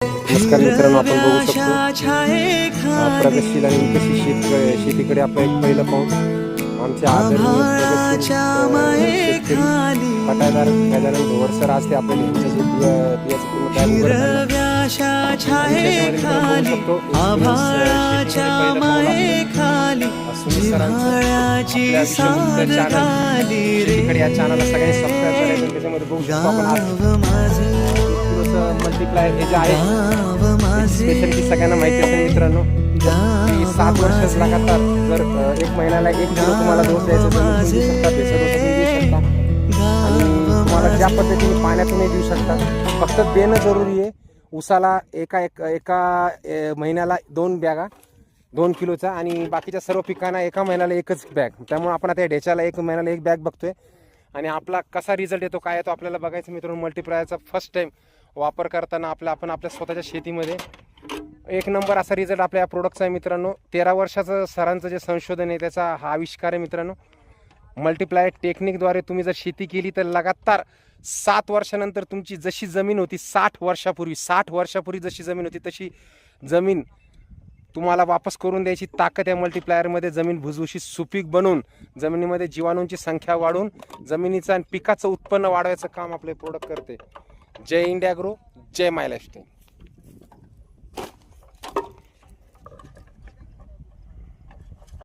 नमस्कार मित्रांनो, आपण बघू शकतो प्रगतशील आणि विकसित शेतीकडे आपलं एक पहिलं पाऊल. आमचे आदरणीय प्रगतशील शेतकरी पटायदार गजानन ढोवर सर आज ते आपल्याला यांच्याशी बियाचं पूर्ण काय उघड या चॅनलला सगळ्यांनी सबस्क्राईब करायचं. त्याच्यामध्ये बघू शकतो आपण आज मल्टीप्लायर हे जे आहे स्पेशली सगळ्यांना माहिती असेल मित्रांनो, 7 वर्ष लगातार जर एक महिन्याला 1 किलो तुम्हाला डोस द्यायचा तर तुम्ही देऊ शकता, बेसर डोस तुम्ही देऊ शकता आणि तुम्हाला ज्या पद्धतीने पाण्यातूनही देऊ शकता. फक्त देणं जरुरी आहे. उसाला एका महिन्याला 2 बॅगा 2 किलोचा आणि बाकीच्या सर्व पिकांना एका महिन्याला 1च बॅग. त्यामुळे आपण आता ढेच्याला 1 महिन्याला 1 बॅग बघतोय आणि आपला कसा रिझल्ट येतो काय येतो आपल्याला बघायचं मित्रांनो. मल्टीप्लायरचा फर्स्ट टाइम वापर करताना आपण आपल्या स्वतःच्या शेतीमध्ये 1 नंबर असा रिझल्ट आपल्या या प्रोडक्टचा आहे मित्रांनो. 13 वर्षाचं सरांचं जे संशोधन आहे त्याचा हा आविष्कार आहे मित्रांनो. मल्टीप्लायर टेक्निकद्वारे तुम्ही जर शेती केली तर लगातार 7 वर्षानंतर तुमची जशी जमीन होती 60 वर्षापूर्वी जशी जमीन होती तशी जमीन तुम्हाला वापस करून द्यायची ताकद या मल्टीप्लायरमध्ये. जमीन भुसभुशीत सुपीक बनवून जमिनीमध्ये जीवाणूंची संख्या वाढवून जमिनीचं आणि पिकाचं उत्पन्न वाढवायचं काम आपले प्रोडक्ट करते. जय इंडिया ग्रो, जय माय लाईफस्टाईल.